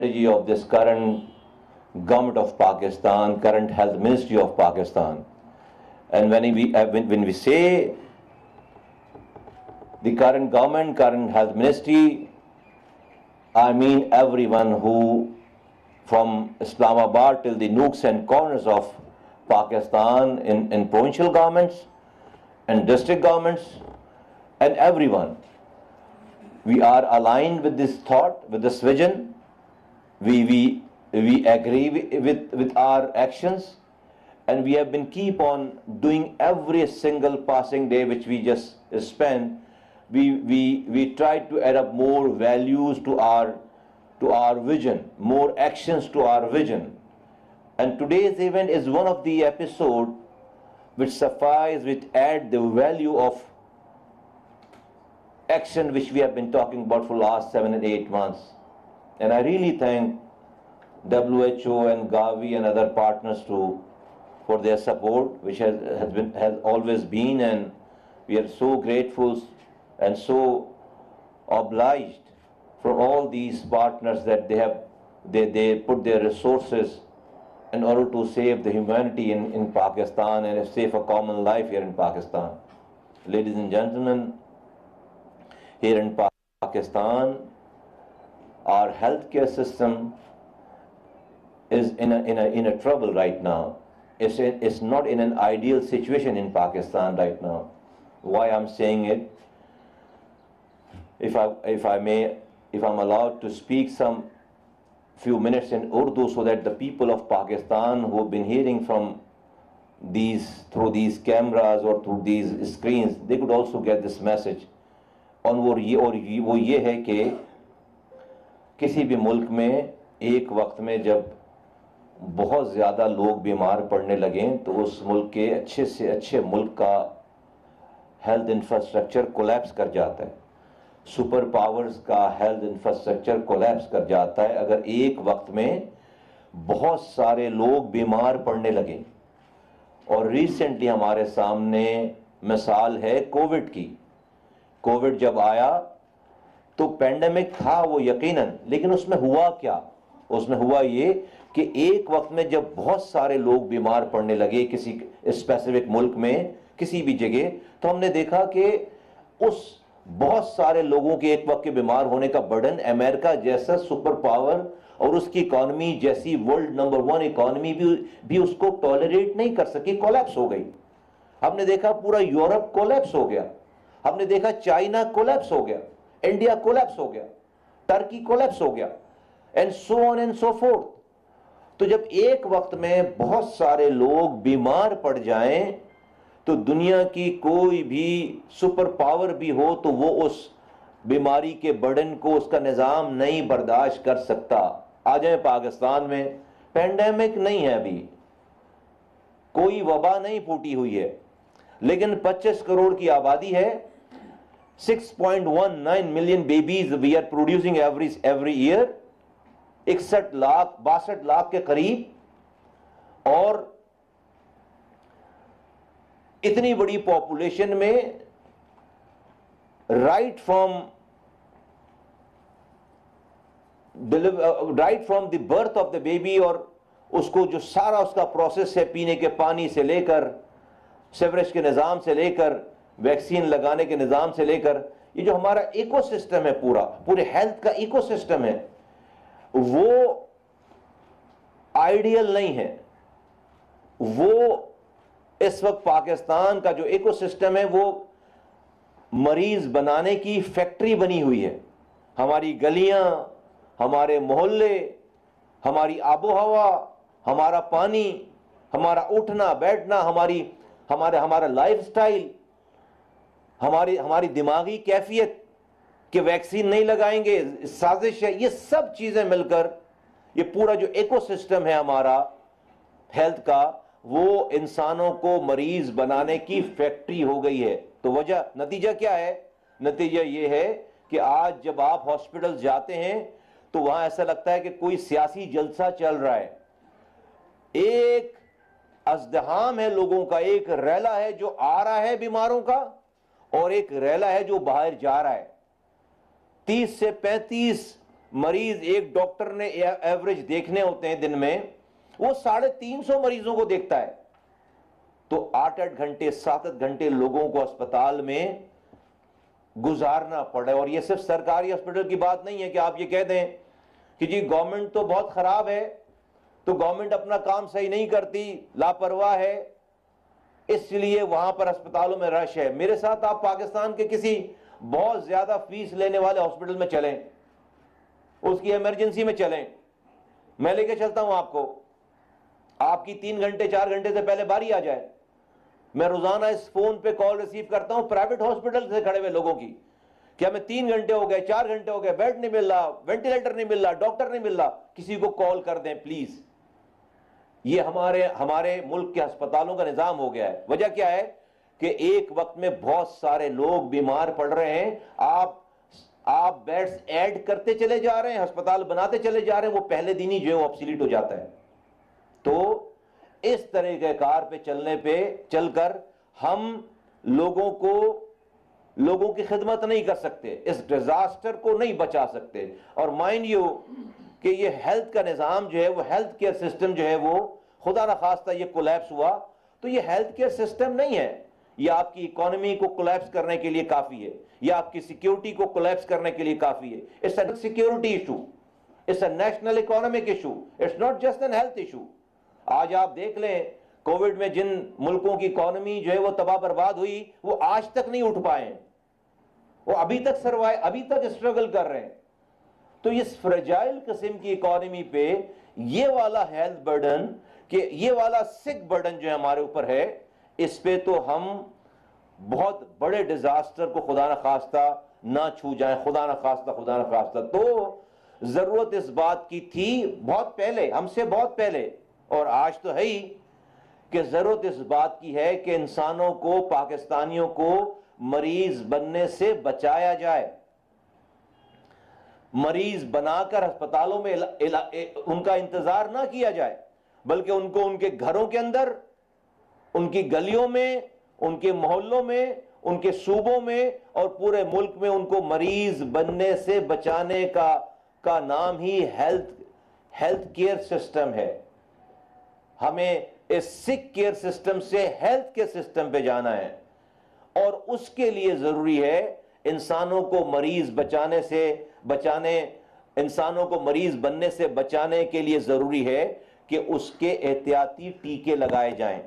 strategy of this current government of Pakistan, current health ministry of Pakistan. And when we say the current government, current health ministry, I mean everyone who, from Islamabad till the nooks and corners of Pakistan, in provincial governments and district governments, and everyone. We are aligned with this thought, with this vision. We agree with our actions, and we have been keep on doing every single passing day which we just spend. We try to add up more values to our vision, more actions to our vision. And today's event is one of the episode which add the value of action which we have been talking about for last 7 and 8 months. And I really thank WHO and Gavi and other partners for their support, which has always been, and we are so grateful and so obliged for all these partners that they put their resources in order to save the humanity in Pakistan and save a common life here in Pakistan. Ladies and gentlemen, here in Pakistan, our healthcare system is in a trouble right now. It's not in an ideal situation in Pakistan right now. Why I'm saying it? If I'm allowed to speak some few minutes in Urdu, so that the people of Pakistan who have been hearing from through these cameras or through these screens, they could also get this message. اور وہ یہ ہے کہ کسی بھی ملک میں ایک وقت میں جب بہت زیادہ لوگ بیمار پڑنے لگیں تو اس ملک کے اچھے سے اچھے ملک کا ہیلتھ انفراسٹرکچر کولیپس کر جاتا ہے. سپر پاورز کا ہیلتھ انفراسٹرکچر کولیپس کر جاتا ہے اگر ایک وقت میں بہت سارے لوگ بیمار پڑنے لگیں. اور ریسنٹلی ہمارے سامنے مثال ہے کووڈ کی. کووڈ جب آیا تو پینڈیمک تھا وہ یقیناً، لیکن اس میں ہوا کیا؟ اس میں ہوا یہ کہ ایک وقت میں جب بہت سارے لوگ بیمار پڑنے لگے کسی اسپیسیفک ملک میں کسی بھی جگہ، تو ہم نے دیکھا کہ اس بہت سارے لوگوں کے ایک وقت کے بیمار ہونے کا برڈن امریکہ جیسا سپر پاور اور اس کی اکانومی جیسی ورلڈ نمبر 1 اکانومی بھی اس کو ٹالریٹ نہیں کر سکی، کولیپس ہو گئی. ہم نے دیکھا پورا یورپ کولیپس ہو گیا، ہم نے دیکھا چائنا کولیپس ہو گیا، انڈیا کولیپس ہو گیا، ٹرکی کولیپس ہو گیا، and so on and so forth. تو جب ایک وقت میں بہت سارے لوگ بیمار پڑ جائیں تو دنیا کی کوئی بھی سپر پاور بھی ہو تو وہ اس بیماری کے برڈن کو، اس کا نظام نہیں برداشت کر سکتا. آ جائیں پاکستان میں پینڈیمک نہیں ہے، ابھی کوئی وبا نہیں پھوٹی ہوئی ہے، لیکن 25 کروڑ کی آبادی ہے. 6.19 million babies we are producing every year, 62 لاکھ کے قریب. اور اتنی بڑی پاپولیشن میں right from the birth of the baby, اور اس کو جو سارا اس کا پروسیس ہے، پینے کے پانی سے لے کر سیوریج کے نظام سے لے کر ویکسین لگانے کے نظام سے لے کر، یہ جو ہمارا ایکو سسٹم ہے پورے ہیلتھ کا ایکو سسٹم ہے، وہ آئیڈیل نہیں ہے. وہ اس وقت پاکستان کا جو ایکو سسٹم ہے وہ مریض بنانے کی فیکٹری بنی ہوئی ہے. ہماری گلیاں، ہمارے محلے، ہماری آب و ہوا، ہمارا پانی، ہمارا اٹھنا بیٹھنا، ہمارا لائف سٹائل، ہماری دماغی کیفیت کہ ویکسین نہیں لگائیں گے، سازش ہے. یہ سب چیزیں مل کر یہ پورا جو ایکو سسٹم ہے ہمارا ہیلتھ کا، وہ انسانوں کو مریض بنانے کی فیکٹری ہو گئی ہے. تو نتیجہ کیا ہے؟ نتیجہ یہ ہے کہ آج جب آپ ہاسپٹل جاتے ہیں تو وہاں ایسا لگتا ہے کہ کوئی سیاسی جلسہ چل رہا ہے. ایک ازدحام ہے لوگوں کا، ایک ریلا ہے جو آ رہا ہے بیماروں کا، اور ایک ریلا ہے جو باہر جا رہا ہے. 30 سے 35 مریض ایک ڈاکٹر نے ایوریج دیکھنے ہوتے ہیں دن میں، وہ 350 مریضوں کو دیکھتا ہے، تو 8 گھنٹے 7 گھنٹے لوگوں کو اسپتال میں گزارنا پڑے. اور یہ صرف سرکاری ہاسپٹل کی بات نہیں ہے کہ آپ یہ کہہ دیں کہ جی گورنمنٹ تو بہت خراب ہے، تو گورنمنٹ اپنا کام صحیح نہیں کرتی، لاپرواہ ہے، اس لیے وہاں پر اسپتالوں میں رش ہے. میرے ساتھ آپ پاکستان کے کسی بہت زیادہ فیس لینے والے ہاسپٹل میں چلیں، اس کی ایمرجنسی میں چلیں، میں لے کے چلتا ہوں آپ کو، آپ کی 3 گھنٹے 4 گھنٹے سے پہلے باری آ جائے. میں روزانہ اس فون پہ کال ریسیو کرتا ہوں پرائیویٹ ہاسپٹل سے کھڑے ہوئے لوگوں کی کہ ہمیں 3 گھنٹے ہو گئے 4 گھنٹے ہو گئے، بیڈ نہیں مل رہا، وینٹیلیٹر نہیں مل رہا، ڈاکٹر نہیں مل رہا، کسی کو کال کر دیں پلیز. یہ ہمارے ملک کے ہسپتالوں کا نظام ہو گیا ہے. وجہ کیا ہے کہ ایک وقت میں بہت سارے لوگ بیمار پڑ رہے ہیں، آپ بیڈز ایڈ کرتے چلے جا رہے ہیں، ہسپتال بناتے چلے جا رہے ہیں، وہ پہلے دن ہی جو ہے وہ آبسلیٹ ہو جاتا ہے. تو اس طریقہ کار پہ چل کر ہم لوگوں کی خدمت نہیں کر سکتے، اس ڈیزاسٹر کو نہیں بچا سکتے. اور مائنڈ یو کہ یہ ہیلتھ کا نظام جو ہے، وہ ہیلتھ کیئر سسٹم جو ہے، وہ خدا نخواستہ یہ کولیپس ہوا تو یہ ہیلتھ کیئر سسٹم نہیں ہے، یہ آپ کی اکانومی کو کولیپس کرنے کے لیے کافی ہے، یہ آپ کی سیکیورٹی کو کولیپس کرنے کے لیے کافی ہے. It's a security issue, it's a national economic issue, it's not just an health issue. آج آپ دیکھ لیں کووڈ میں جن ملکوں کی اکانومی جو ہے وہ تباہ برباد ہوئی، وہ آج تک نہیں اٹھ پائے ہیں، وہ ابھی تک اسٹرگل کر رہے ہیں. تو اس فریجائل قسم کی اکانومی پہ یہ والا ہیلتھ برڈن، کہ یہ والا سک برڈن جو ہمارے اوپر ہے، اس پہ تو ہم بہت بڑے ڈیزاسٹر کو خدا نخواستہ نہ چھو جائیں، خدا نخواستہ. تو ضرورت اس بات کی تھی بہت پہلے، ہم سے بہت پہلے، اور آج تو ہے ہی، کہ ضرورت اس بات کی ہے کہ انسانوں کو، پاکستانیوں کو مریض بننے سے بچایا جائے. مریض بنا کر ہسپتالوں میں ان کا انتظار نہ کیا جائے، بلکہ ان کو ان کے گھروں کے اندر، ان کی گلیوں میں، ان کے محلوں میں، ان کے صوبوں میں اور پورے ملک میں ان کو مریض بننے سے بچانے کا نام ہی ہیلتھ کیئر سسٹم ہے. ہمیں اس سک کیئر سسٹم سے ہیلتھ کیئر سسٹم پہ جانا ہے، اور اس کے لیے ضروری ہے انسانوں کو مریض انسانوں کو مریض بننے سے بچانے کے لیے ضروری ہے کہ اس کے احتیاطی ٹیکے لگائے جائیں.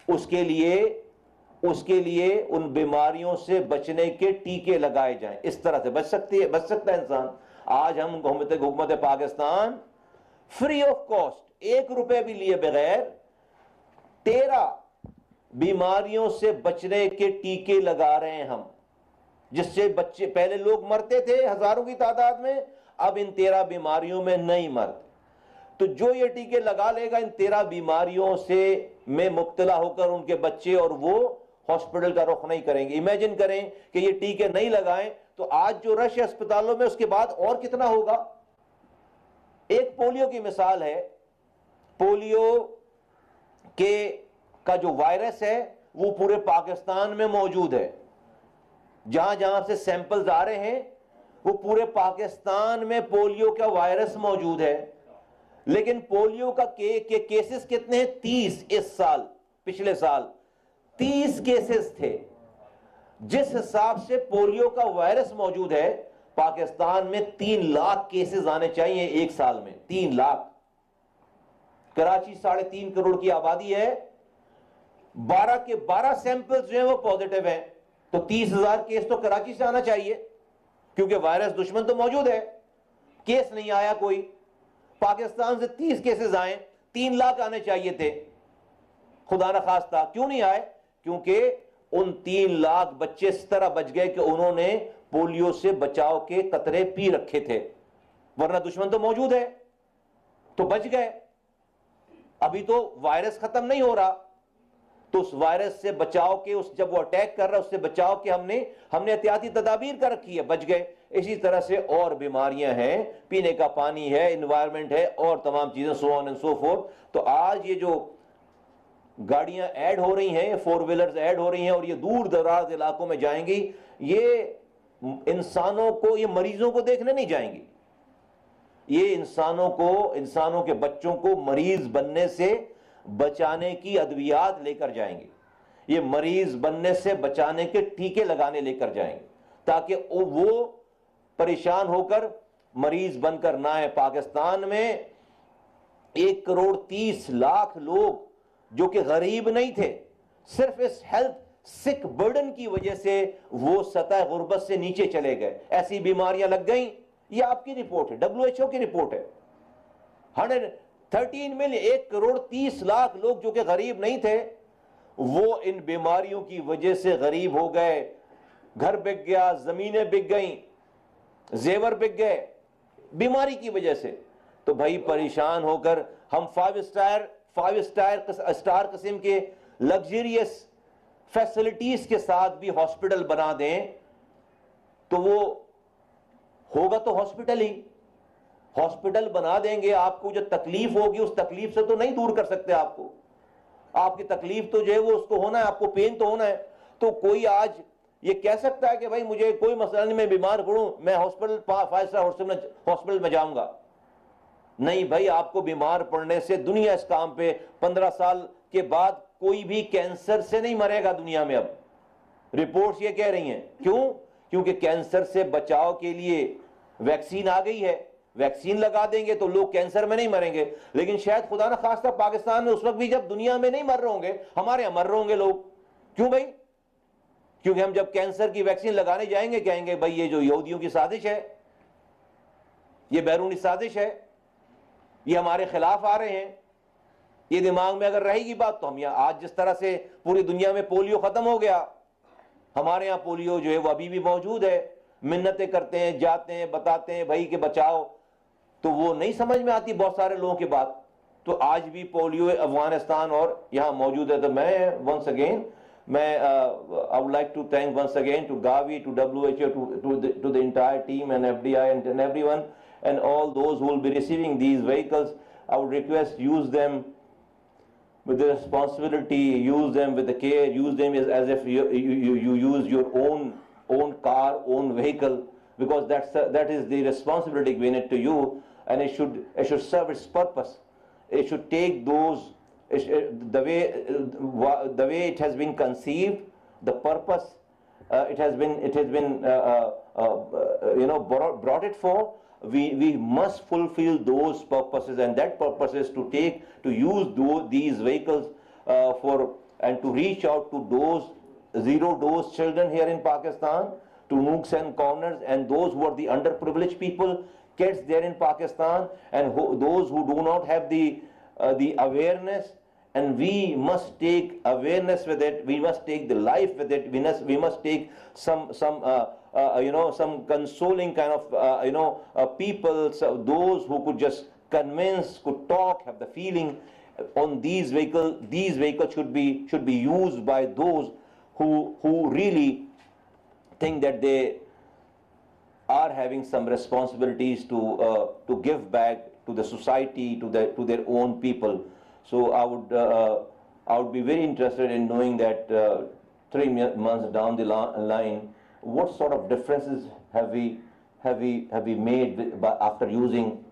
اس کے لیے ان بیماریوں سے بچنے کے ٹیکے لگائے جائیں. اس طرح سے بچ سکتا ہے انسان. آج ہم حکومت پاکستان فری آف کاسٹ، 1 روپے بھی لیے بغیر 13 بیماریوں سے بچنے کے ٹیکے لگا رہے ہیں ہم، جس سے بچے، پہلے لوگ مرتے تھے ہزاروں کی تعداد میں، اب ان 13 بیماریوں میں نہیں مرتے. تو جو یہ ٹیکے لگا لے گا ان 13 بیماریوں میں مبتلا ہو کر ان کے بچے، اور وہ ہاسپٹل کا رخ نہیں کریں گے. امیجن کریں کہ یہ ٹیکے نہیں لگائیں تو آج جو رش ہے اسپتالوں میں، اس کے بعد اور کتنا ہوگا. ایک پولیو کی مثال ہے. پولیو کا جو وائرس ہے وہ پورے پاکستان میں موجود ہے. جہاں سے سیمپلز آ رہے ہیں وہ پورے پاکستان میں پولیو کا وائرس موجود ہے. لیکن پولیو کا کیسز کتنے ہیں؟ 30 اس سال، پچھلے سال 30 کیسز تھے. جس حساب سے پولیو کا وائرس موجود ہے، پاکستان میں 3 لاکھ کیسز آنے چاہیے ایک سال میں. 3 لاکھ. کراچی 3.5 کروڑ کی آبادی ہے، 12 کے 12 سیمپلز جو ہیں وہ پوزیٹیو ہیں. تو 30,000 کیس تو کراچی سے آنا چاہیے، کیونکہ وائرس دشمن تو موجود ہے. کیس نہیں آیا کوئی. پاکستان سے 30 کیسز آئیں، 3 لاکھ آنے چاہیے تھے. خدا نخواستہ کیوں نہیں آئے؟ کیونکہ ان 3 لاکھ بچے اس طرح بچ گئے کہ انہوں نے پولیو سے بچاؤ کے قطرے پی رکھے تھے، ورنہ دشمن تو موجود ہے تو بچ گئے. ابھی تو وائرس ختم نہیں ہو رہا، تو اس وائرس سے بچاؤ کے، جب وہ اٹیک کر رہا ہے اس سے بچاؤ کے ہم نے احتیاطی تدابیر کر رکھی ہے، بچ گئے. اسی طرح سے اور بیماریاں ہیں، پینے کا پانی ہے، انوائرمنٹ ہے، اور تمام چیزیں، سو آن اینڈ سو فورتھ. تو آج یہ جو گاڑیاں ایڈ ہو رہی ہیں، 4 ویلرز ایڈ ہو رہی ہیں اور یہ دور دراز علاقوں میں جائیں گی، یہ انسانوں کو، یہ مریضوں کو دیکھنے نہیں جائیں گی. یہ انسانوں کے بچوں کو مریض بننے سے بچانے کی ادویات لے کر جائیں گے، یہ مریض بننے سے بچانے کے ٹیکے لگانے لے کر جائیں گے، تاکہ وہ پریشان ہو کر مریض بن کر نہ آئے۔ پاکستان میں 1,30,00,000 لوگ جو کہ غریب نہیں تھے، صرف اس ہیلتھ سک برڈن کی وجہ سے وہ سطح غربت سے نیچے چلے گئے، ایسی بیماریاں لگ گئیں۔ یہ آپ کی رپورٹ ہے، WHO کی رپورٹ ہے۔ 113 ملین 1,30,00,000 لوگ جو کہ غریب نہیں تھے، وہ ان بیماریوں کی وجہ سے غریب ہو گئے، گھر بک گیا، زمینیں بک گئیں، زیور بک گئے بیماری کی وجہ سے۔ تو بھائی پریشان ہو کر ہم 5 اسٹار قسم کے لگزریس فیسلٹیز کے ساتھ بھی ہاسپٹل بنا دیں تو وہ ہوگا تو ہاسپٹل بنا دیں گے، آپ کو جو تکلیف ہوگی اس تکلیف سے تو نہیں دور کر سکتے آپ کی تکلیف تو جو ہے وہ اس کو ہونا ہے، آپ کو پین تو ہونا ہے۔ تو کوئی آج یہ کہہ سکتا ہے کہ بھائی مجھے کوئی مسئلہ نہیں، میں بیمار پڑوں میں ہاسپٹل 5 اسٹار ہاسپٹل میں جاؤں گا؟ نہیں بھائی، آپ کو بیمار پڑنے سے دنیا اس کام پہ 15 سال کے بعد کوئی بھی کینسر سے نہیں مرے گا دنیا میں۔ اب رپورٹس یہ کہہ رہی ہیں، کیونکہ کینسر سے بچاؤ کے لیے ویکسین آ گئی ہے، ویکسین لگا دیں گے تو لوگ کینسر میں نہیں مریں گے۔ لیکن شاید خدا نہ خواستہ پاکستان میں اس وقت بھی جب دنیا میں نہیں مر رہے ہوں گے، ہمارے یہاں مر رہے ہوں گے لوگ۔ کیوں بھائی؟ کیونکہ ہم جب کینسر کی ویکسین لگانے جائیں گے کہیں گے بھائی یہ جو یہودیوں کی سازش ہے، یہ بیرونی سازش ہے، یہ ہمارے خلاف آ رہے ہیں۔ یہ دماغ میں اگر رہے گی بات تو ہم یہاں آج جس طرح سے پوری دنیا میں پولیو ختم ہو گیا، ہمارے یہاں پولیو جو ہے وہ ابھی بھی موجود ہے، منتیں کرتے ہیں، جاتے ہیں، بتاتے ہیں بھائی کہ بچاؤ، تو وہ نہیں سمجھ میں آتی بہت سارے لوگوں کی بات۔ تو آج بھی پولیو افغانستان اور یہاں موجود ہے۔ تو میں once again I would like to thank once again to Gavi, to WHO, to the entire team and FDI and everyone and all those who will be receiving these vehicles. I would request use them with the responsibility, use them with the care, use them as if you use your own car, own vehicle, because that is the responsibility given to you, and it should serve its purpose. It should take those the way it has been conceived, the purpose it has been brought it for. We must fulfill those purposes, and that purpose is to use these vehicles and to reach out to those zero dose children here in Pakistan, to nooks and corners, and those who are the underprivileged people, kids there in Pakistan, and those who do not have the awareness. And we must take awareness with it. We must take the life with it. We must take some consoling kind of people, so those who could just convince, could talk, have the feeling on these vehicles. These vehicles should be used by those who really think that they are having some responsibilities to give back to the society, to their own people. So I would be very interested in knowing that 3 months down the line, what sort of differences have we made after using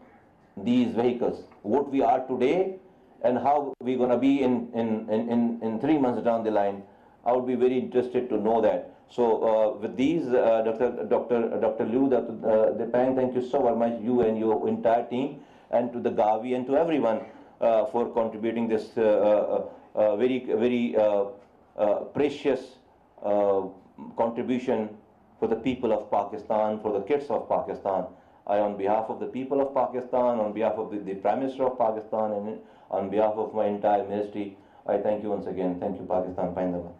these vehicles? What we are today and how we're going to be in 3 months down the line. I would be very interested to know that. So with these, Dr. Liu, Dr. Depang, thank you so very much, you and your entire team, and to the Gavi and to everyone for contributing this very precious contribution for the people of Pakistan, for the kids of Pakistan. I, on behalf of the people of Pakistan, on behalf of the Prime Minister of Pakistan, and on behalf of my entire ministry, I thank you once again. Thank you, Pakistan. Paindaba.